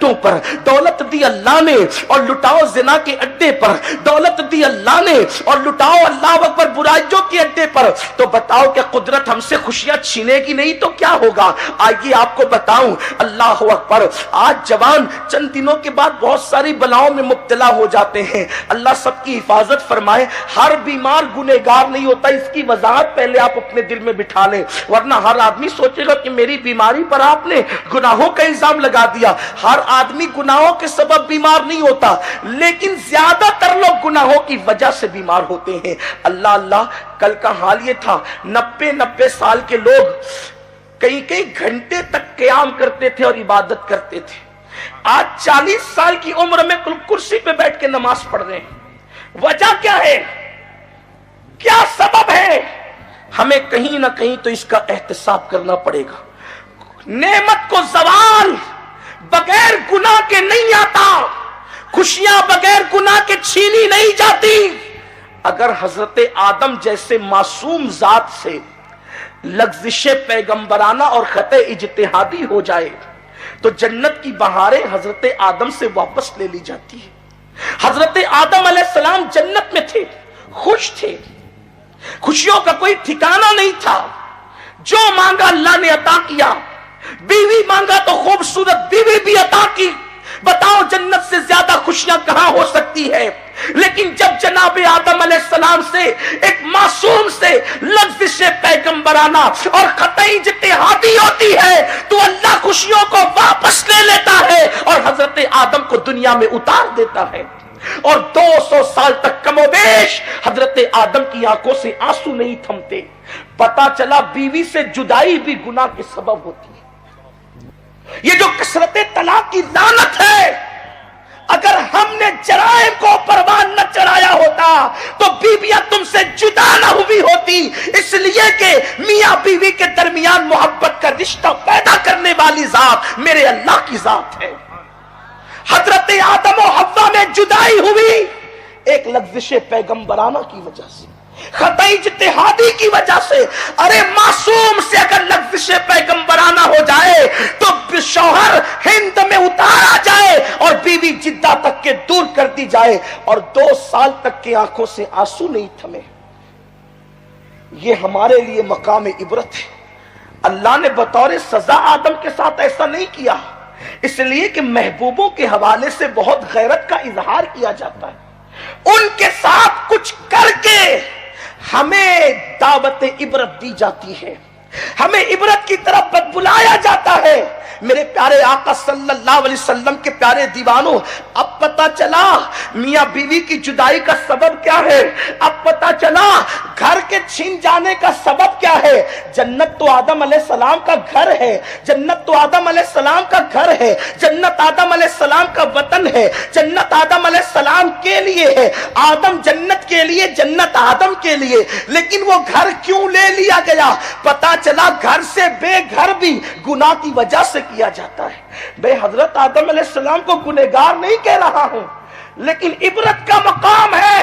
اڈوں پر دولت دی اللہ نے اور لٹاؤ زنا کے اڈے پر، دولت دی اللہ نے اور لٹاؤ اللہ اکبر برائیوں کے اڈے پر، تو بتاؤ کہ قدرت ہم سے خوشیاں چھینے گی نہیں تو کیا ہوگا؟ آئیے آپ کو بتاؤں، اللہ اکبر، آج جوان چند دنوں کے بعد بہت ساری بلاؤں میں مبتلا ہو جاتے ہیں، اللہ سب کی حفاظت فرمائے۔ ہر بیمار گنہگار نہیں ہوتا، اس کی وضاحت پہلے آپ اپنے دل میں بٹھا لیں، ورنہ ہر آدمی سوچے گا کہ میری بیماری پر آپ نے گناہوں کا الزام لگا دیا۔ ہر آدمی گناہوں کے سبب بیمار نہیں ہوتا، لیکن زیادہ تر لوگ گناہوں کی وجہ سے بیمار ہوتے ہیں۔ اللہ اللہ، کل کا حال یہ تھا، 90 سال کے لوگ کئی گھنٹے تک قیام کرتے تھے اور عبادت کرتے تھے، آج 40 سال کی عمر میں کرسی پہ بیٹھ کے نماز پڑھ رہے ہیں۔ وجہ کیا ہے؟ کیا سبب ہے؟ ہمیں کہیں نہ کہیں تو اس کا احتساب کرنا پڑے گا۔ نعمت کو زوال بغیر گناہ کے نہیں آتا، خوشیاں بغیر گناہ کے چھینی نہیں جاتی۔ اگر حضرت آدم جیسے معصوم ذات سے لغزش پیغمبرانہ اور خطا اجتہادی ہو جائے تو جنت کی بہاریں حضرت آدم سے واپس لے لی جاتی ہے۔ حضرت آدم علیہ السلام جنت میں تھے، خوش تھے، خوشیوں کا کوئی ٹھکانہ نہیں تھا، جو مانگا اللہ نے عطا کیا، بیوی مانگا تو خوبصورت بیوی بھی عطا کی۔ بتاؤ جنت سے زیادہ خوشیاں کہاں ہو سکتی ہے؟ لیکن جب جناب آدم علیہ السلام سے ایک معصوم سے لغزش پیغمبرانہ اور خطا اجتہادی ہوتی ہے تو اللہ خوشیوں کو واپس لے لیتا ہے اور حضرت آدم کو دنیا میں اتار دیتا ہے، اور 200 سال تک کم و بیش حضرت آدم کی آنکھوں سے آنسو نہیں تھمتے۔ پتا چلا بیوی سے جدائی بھی گناہ کے سبب ہوتی ہے۔ یہ جو کثرت طلاق کی لعنت ہے، اگر ہم نے جرائم کو پروان نہ چڑھایا ہوتا تو بیویاں تم سے جدا نہ ہوئی ہوتی، اس لیے کہ میاں بیوی کے درمیان محبت کا رشتہ پیدا کرنے والی ذات میرے اللہ کی ذات ہے۔ حضرت آدم و حوا میں جدائی ہوئی ایک لغزش پیغمبرانہ کی وجہ سے، خطا اجتہادی کی وجہ سے۔ ارے معصوم سے اگر لغزش پیغمبرانہ ہو جائے تو شوہر ہند میں اتارا جائے اور بیوی جدہ تک کے دور کر دی جائے اور 2 سال تک کے آنکھوں سے آنسو نہیں تھمے۔ یہ ہمارے لیے مقام عبرت ہے۔ اللہ نے بطور سزا آدم کے ساتھ ایسا نہیں کیا، اس لیے کہ محبوبوں کے حوالے سے بہت غیرت کا اظہار کیا جاتا ہے، ان کے ساتھ کچھ کر کے ہمیں دعوت عبرت دی جاتی ہے، ہمیں عبرت کی طرف بلایا جاتا ہے۔ میرے پیارے آقا صلی اللہ علیہ وسلم کے پیارے دیوانوں، اب پتا چلا میاں بیوی کی جدائی کا سبب کیا ہے، اب پتا چلا گھر کے چھین جانے کا سبب کیا ہے۔ جنت تو آدم علیہ السلام کا گھر ہے، جنت تو آدم علیہ السلام کا گھر ہے، جنت آدم علیہ السلام کا وطن ہے، جنت آدم علیہ السلام کے لیے ہے، آدم جنت کے لیے، جنت آدم کے لیے۔ لیکن وہ گھر کیوں لے لیا گیا؟ پتا چلا گھر سے بے گھر بھی گناہ کی وجہ سے کیا جاتا ہے۔ میں حضرت آدم علیہ السلام کو گنہگار نہیں کہہ رہا ہوں، لیکن عبرت کا مقام ہے۔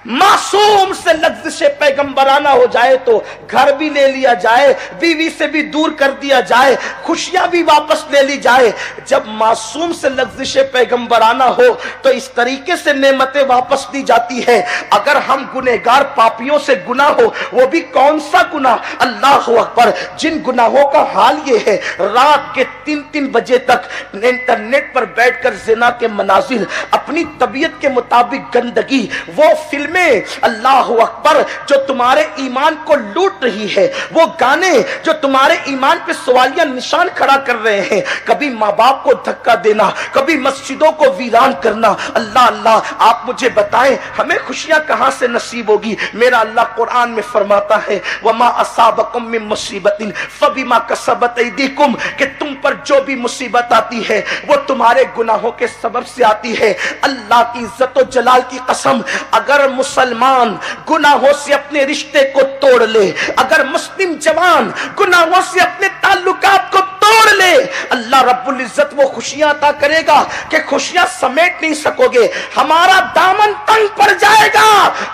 معصوم سے لغزش پیغمبرانہ ہو جائے تو گھر بھی لے لیا جائے، بیوی سے بھی دور کر دیا جائے، خوشیاں بھی واپس لے لی جائے۔ جب معصوم سے لغزش پیغمبرانہ ہو تو اس طریقے سے نعمتیں واپس دی جاتی ہے۔ اگر ہم گنہگار پاپیوں سے گناہ ہو، وہ بھی کون سا گناہ؟ اللہ اکبر، جن گناہوں کا حال یہ ہے رات کے 3 بجے تک انٹرنیٹ پر بیٹھ کر زنا کے مناظر، اپنی طبیعت کے مطابق گندگی، وہ فلمیں، اللہ اکبر، جو تمہارے ایمان کو لوٹ رہی ہے، وہ گانے جو تمہارے ایمان پہ سوالیہ نشان کھڑا کر رہے ہیں، کبھی ماں باپ کو دھکا دینا، کبھی مسجدوں کو ویران کرنا۔ اللہ اللہ، آپ مجھے بتائیں ہمیں خوشیاں کہاں سے نصیب ہوگی؟ میرا اللہ قرآن میں فرماتا ہے وَمَا أَصَابَكُم مِّن مُّصِيبَةٍ فَبِمَا كَسَبَتْ أَيْدِيكُمْ، کہ تم پر جو بھی مصیبت آتی ہے وہ تمہارے گناہوں کے سبب سے آتی ہے۔ اللہ کی عزت و جلال کی قسم، اگر مسلمان گناہوں سے اپنے رشتے کو توڑ لے، اگر مسلم جوان گناہوں سے اپنے تعلقات کو توڑ لے، اللہ رب العزت وہ خوشیاں عطا کرے گا کہ خوشیاں سمیٹ نہیں سکو گے، ہمارا دامن تنگ پڑ جائے گا،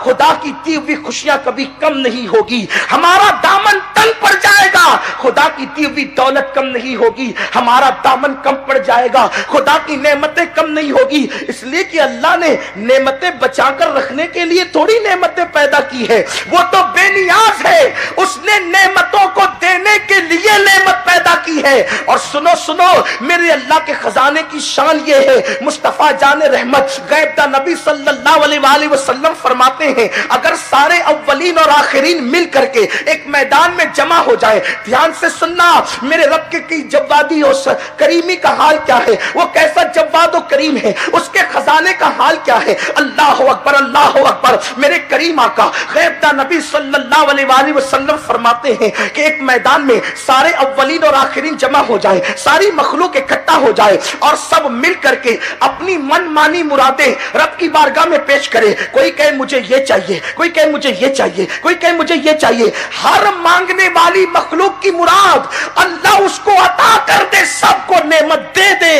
خدا کی دی ہوئی خوشیاں کبھی کم نہیں ہوگی، ہمارا دامن تنگ پڑ جائے گا، خدا کی دی ہوئی دولت کم نہیں ہوگی، ہمارا دامن کم پڑ جائے گا، خدا کی نعمتیں کم نہیں ہوگی، اس لیے کہ اللہ نے نعمتیں بچا کر رکھنے کے لیے تھوڑی نعمتیں پیدا کی ہے، وہ تو بے نیاز ہے، اس نے نعمتوں کو دینے کے لیے نعمت پیدا کی ہے۔ اور سنو سنو، میرے اللہ کے خزانے کی شان یہ ہے، مصطفیٰ جان رحمت غیب دا نبی صلی اللہ علیہ وآلہ وسلم فرماتے ہیں اگر سارے اولین اور آخرین مل کر کے ایک میدان میں جمع ہو جائے، دھیان سے سننا، میرے رب کی جوادی اور کریمی کا حال کیا ہے، وہ کیسا جواد و کریم ہے، اس کے خزانے کا حال کیا ہے، اللہ اکبر اللہ اکبر۔ میرے کریم آقا غیب دا نبی صلی اللہ علیہ وآلہ وسلم فرماتے ہیں کہ ایک میدان میں سارے اولین اور آخرین جمع ہو جائے، ساری مخلوق اکٹھا ہو جائے اور سب مل کر کے اپنی من مانی مرادیں رب کی بارگاہ میں پیش کرے، کوئی کہے مجھے یہ چاہیے، کوئی کہے مجھے یہ چاہیے، کوئی کہے مجھے یہ چاہیے، ہر مانگنے والی مخلوق کی مراد اللہ اس کو عطا کر دے، سب کو نعمت دے دے،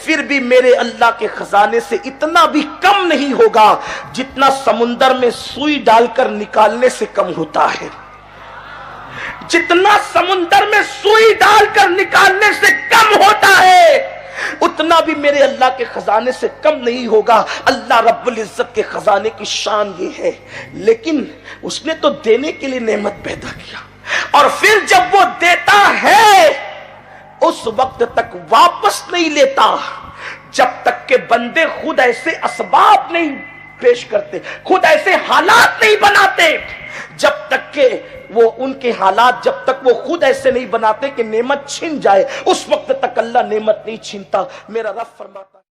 پھر بھی میرے اللہ کے خزانے سے اتنا بھی کم نہیں ہوگا جتنا سمندر میں سوئی ڈال کر نکالنے سے کم ہوتا ہے، جتنا سمندر میں سوئی ڈال کر نکالنے سے کم ہوتا ہے اتنا بھی میرے اللہ کے خزانے سے کم نہیں ہوگا۔ اللہ رب العزت کے خزانے کی شان یہ ہے، لیکن اس نے تو دینے کے لیے نعمت پیدا کیا، اور پھر جب وہ دیتا ہے اس وقت تک واپس نہیں لیتا جب تک کہ بندے خود ایسے اسباب نہیں پیش کرتے، خود ایسے حالات نہیں بناتے، جب تک کہ وہ ان کے حالات جب تک وہ خود ایسے نہیں بناتے کہ نعمت چھن جائے، اس وقت تک اللہ نعمت نہیں چھینتا۔ میرا رب فرماتا